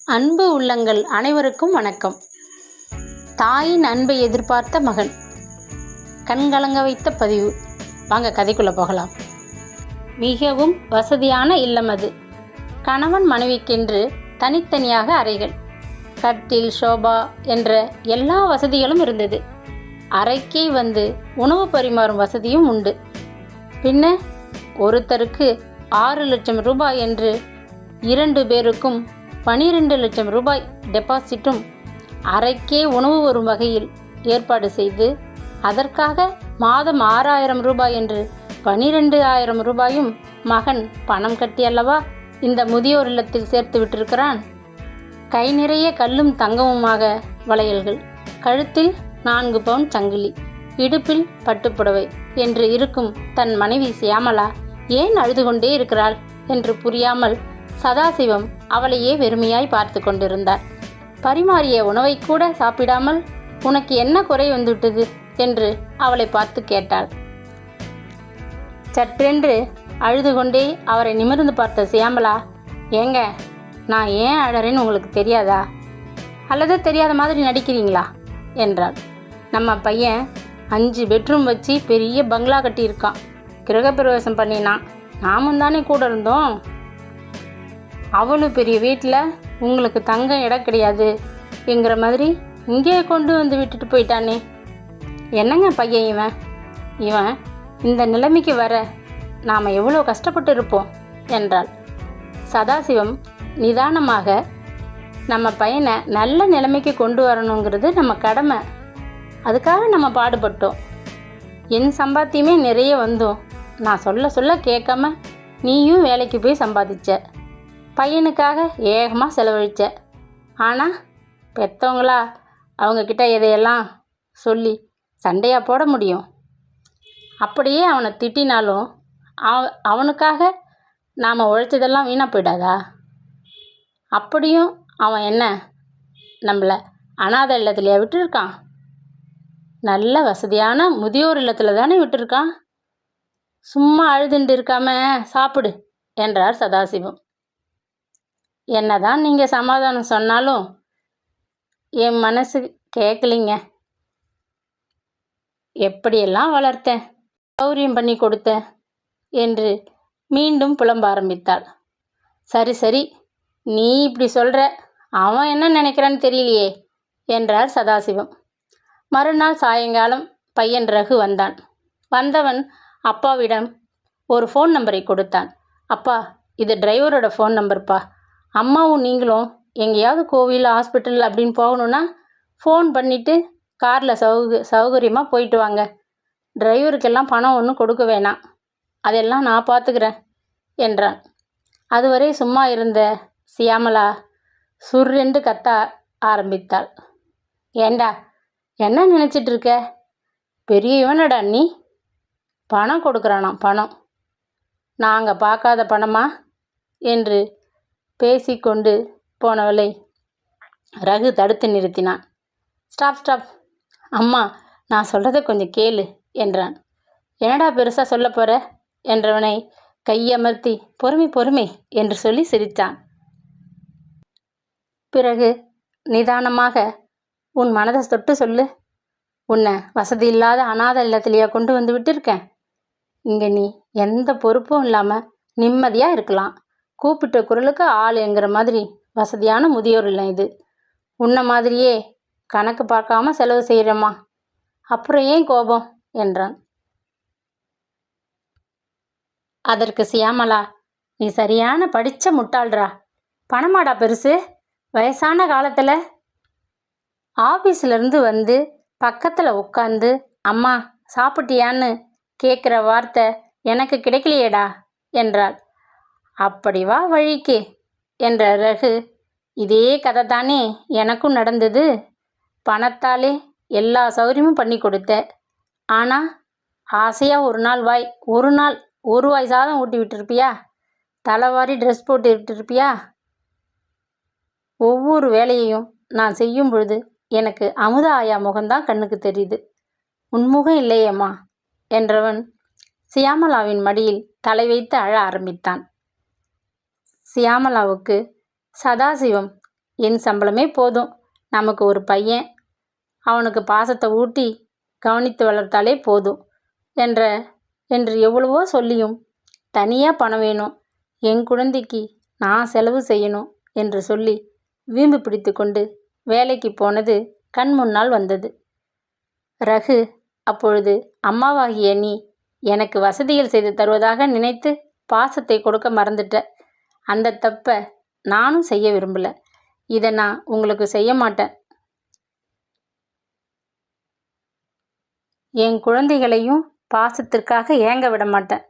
அன்பு உள்ளங்கள் அனைவருக்கும் வணக்கம். தாயின் அன்பை எதிர்பார்த்த மகன், கண்கலங்க வைத்த பதிவு. வாங்க கதைக்குள்ள போகலாம். மிகவும் வசதியான இல்லம் அது. கணவன் மனைவிக்கென்று தனித்தனியாக அறைகள், கட்டில், சோபா என்ற எல்லா வசதிகளும் இருந்தது. அறைக்கே வந்து உணவு பரிமாறும் வசதியும் உண்டு. பின்ன ஒருத்தருக்கு 6 லட்சம் ரூபாய் என்று 2 பேருக்கும் 12 லட்சம் ரூபாய் டெபாசிட்டும் அறைக்கே உணவு வரும் வகையில் ஏற்பாடு செய்து, அதற்காக மாதம் 6,000 ரூபாய் என்று 12,000 ரூபாயும் மகன் பணம் கட்டி அல்லவா இந்த முதியோர் இல்லத்தில் சேர்த்து விட்டிருக்கிறான். கை நிறைய கல்லும் தங்கமுமாக வளையல்கள், கழுத்தில் 4 பவுன் சங்கிலி, இடுப்பில் பட்டுப்புடவை என்று இருக்கும் தன் மனைவி சியாமளா ஏன் அழுது கொண்டே இருக்கிறாள் என்று புரியாமல் சதாசிவம் அவளையே வெறுமையாய் பார்த்து கொண்டிருந்தார். பரிமாறிய உணவை கூட சாப்பிடாமல் உனக்கு என்ன குறை வந்துவிட்டது என்று அவளை பார்த்து கேட்டாள். சற்றென்று அழுது கொண்டே அவரை நிமிர்ந்து பார்த்த சியாமளா, ஏங்க, நான் ஏன் அழறேன்னு உங்களுக்கு தெரியாதா, அல்லது தெரியாத மாதிரி நடிக்கிறீங்களா என்றாள். நம்ம பையன் 5 பெட்ரூம் வச்சு பெரிய பங்களா கட்டியிருக்கான். கிரகப்பிரவேசம் பண்ணினான். நாமும் தானே கூட இருந்தோம். அவ்வளோ பெரிய வீட்டில் உங்களுக்கு தங்க இடம் கிடையாது என்கிற மாதிரி இங்கே கொண்டு வந்து விட்டுட்டு போயிட்டானே. என்னங்க பையன் இவன் இந்த நிலைமைக்கு வர நாம் எவ்வளோ கஷ்டப்பட்டு இருப்போம் என்றாள். சதாசிவம் நிதானமாக, நம்ம பையனை நல்ல நிலைமைக்கு கொண்டு வரணுங்கிறது நம்ம கடமை. அதுக்காக நம்ம பாடுபட்டோம். என் சம்பாத்தியமே நிறைய வந்தோம். நான் சொல்ல கேட்காம நீயும் வேலைக்கு போய் சம்பாதிச்ச, பையனுக்காக ஏகமாக செலவழிச்ச. ஆனால் பெற்றவங்களா அவங்கக்கிட்ட எதையெல்லாம் சொல்லி சண்டையாக போட முடியும்? அப்படியே அவனை திட்டினாலும் அவனுக்காக நாம் உழைச்சதெல்லாம் வீணாக போயிடாதா? அப்படியும் அவன் என்ன நம்மளை அனாதை இல்லத்திலையா விட்டுருக்கான்? நல்ல வசதியான முதியோர் இல்லத்தில் தானே விட்டுருக்கான். சும்மா அழுதுண்டு இருக்காம சாப்பிடு என்றார் சதாசிவம். என்னதான் நீங்கள் சமாதானம் சொன்னாலும் என் மனசு கேட்கலிங்க. எப்படியெல்லாம் வளர்த்தேன், சௌரியம் பண்ணி கொடுத்தேன் என்று மீண்டும் புலம்ப ஆரம்பித்தாள். சரி, நீ இப்படி சொல்கிற, அவன் என்ன நினைக்கிறான்னு தெரியலையே என்றார் சதாசிவம். மறுநாள் சாயங்காலம் பையன் ரகு வந்தான். வந்தவன் அப்பாவிடம் ஒரு ஃபோன் நம்பரை கொடுத்தான். அப்பா, இது டிரைவரோட ஃபோன் நம்பர்ப்பா. அம்மாவும் நீங்களும் எங்கேயாவது கோவில், ஹாஸ்பிட்டல் அப்படின்னு போகணுன்னா ஃபோன் பண்ணிவிட்டு காரில் சௌகரியமாக போயிட்டு வாங்க. டிரைவருக்கெல்லாம் பணம் ஒன்றும் கொடுக்க வேணாம், அதெல்லாம் நான் பார்த்துக்கிறேன் என்றான். அதுவரை சும்மா இருந்த சியாமளா சுர்ரென்று கத்த ஆரம்பித்தாள். ஏண்டா, என்ன நினச்சிட்டு இருக்க? பெரியவனடா நீ. பணம் கொடுக்குறானாம், பணம். நாங்கள் பார்க்காத பணமா என்று பேசிக்கொண்டு போனவளை ரகு தடுத்து நிறுத்தினான். ஸ்டாப், அம்மா, நான் சொல்கிறத கொஞ்சம் கேளு என்றான். என்னடா பெருசாக சொல்ல போகிற என்றவனை கையமர்த்தி பொறுமை என்று சொல்லி சிரித்தான். பிறகு நிதானமாக, உன் மனதை தொட்டு சொல்லு. உன்னை வசதி இல்லாத அனாதை இல்லத்திலையா கொண்டு வந்து விட்டுருக்கேன். இங்கே நீ எந்த பொறுப்பும் இல்லாமல் நிம்மதியாக இருக்கலாம். கூப்பிட்ட குரலுக்கு ஆள் என்கிற மாதிரி வசதியான முதியோர் இல்லம் இது. உன்னை மாதிரியே கணக்கு பார்க்காம செலவு செய்கிறேம்மா. அப்புறம் ஏன் கோபம் என்றான். அதற்கு சியாமளா, நீ சரியான படித்த முட்டாள்ரா. பணமாடா பெருசு? வயசான காலத்தில் ஆஃபீஸ்லேருந்து வந்து பக்கத்தில் உட்காந்து அம்மா சாப்பிட்டியான்னு கேட்குற வார்த்தை எனக்கு கிடைக்கலையேடா என்றாள். அப்படி வா வழிக்கு என்ற ரகு, இதே கதை தானே எனக்கும் நடந்தது. பணத்தாலே எல்லா சௌகரியமும் பண்ணி கொடுத்த. ஆனால் ஆசையாக ஒரு வாய் சாதம் ஊட்டி விட்டுருப்பியா? தலைவாரி ட்ரெஸ் போட்டு விட்டுருப்பியா? ஒவ்வொரு வேலையையும் நான் செய்யும் பொழுது எனக்கு அமுத ஆயா முகம்தான் கண்ணுக்கு தெரியுது, உன்முகம் இல்லையேம்மா என்றவன் சியாமளாவின் மடியில் தலை வைத்து அழ ஆரம்பித்தான். சியாமளாவுக்கு சதாசிவம் என் சம்பளமே போதும். நமக்கு ஒரு பையன், அவனுக்கு பாசத்தை ஊட்டி கவனித்து வளர்த்தாலே போதும் என்ற என்று எவ்வளவோ சொல்லியும் தனியாக பணம் வேணும், என் குழந்தைக்கு நான் செலவு செய்யணும் என்று சொல்லி வீம்பு பிடித்து கொண்டு வேலைக்கு போனது கண் முன்னால் வந்தது. ரகு அப்பொழுது, அம்மாவாகிய நீ எனக்கு வசதிகள் செய்து தருவதாக நினைத்து பாசத்தை கொடுக்க மறந்துட்ட. அந்த தப்பை நானும் செய்ய விரும்பல. இதை நான் உங்களுக்கு செய்ய மாட்டேன். என் குழந்தைகளையும் பாசத்திற்காக ஏங்க விட மாட்டேன்.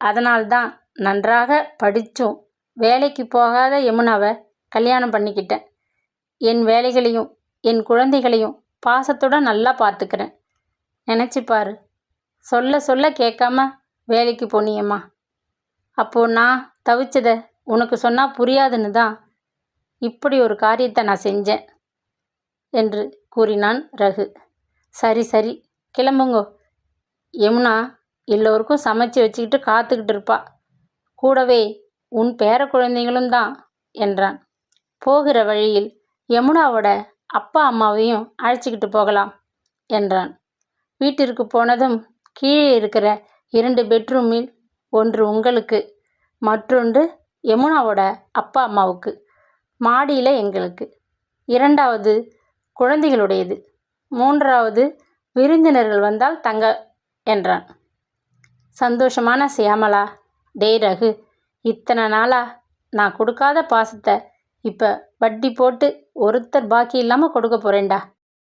அதனால்தான் நன்றாக படித்தும் வேலைக்கு போகாத யமுனாவை கல்யாணம் பண்ணிக்கிட்டேன். என் வேலைகளையும் என் குழந்தைகளையும் பாசத்துடன் நல்லா பார்த்துக்கிறேன். நினச்சி பாரு, சொல்ல சொல்ல கேட்காம வேலைக்கு போனியம்மா. அப்போது நான் தவிச்சதை உனக்கு சொன்னால் புரியாதுன்னு தான் இப்படி ஒரு காரியத்தை நான் செஞ்சேன் என்று கூறினான் ரகு. சரி சரி, கிளம்புங்கோ. யமுனா எல்லோருக்கும் சமைச்சு வச்சுக்கிட்டு காத்துக்கிட்டு இருப்பா. கூடவே உன் பேர குழந்தைங்களும் தான் என்றான். போகிற வழியில் யமுனாவோட அப்பா அம்மாவையும் அழைச்சிக்கிட்டு போகலாம் என்றான். வீட்டிற்கு போனதும் கீழே இருக்கிற 2 பெட்ரூமில் ஒன்று உங்களுக்கு, மற்றொன்று யமுனாவோட அப்பா அம்மாவுக்கு, மாடியில் எங்களுக்கு, 2வது குழந்தைகளுடையது, 3வது விருந்தினர்கள் வந்தால் தங்க என்றான். சந்தோஷமான சியாமளா, டேய் ரகு, இத்தனை நாளா நான் கொடுக்காத பாசத்தை இப்போ வட்டி போட்டு ஒருத்தர் பாக்கி இல்லாமல் கொடுக்க போகிறேன்டா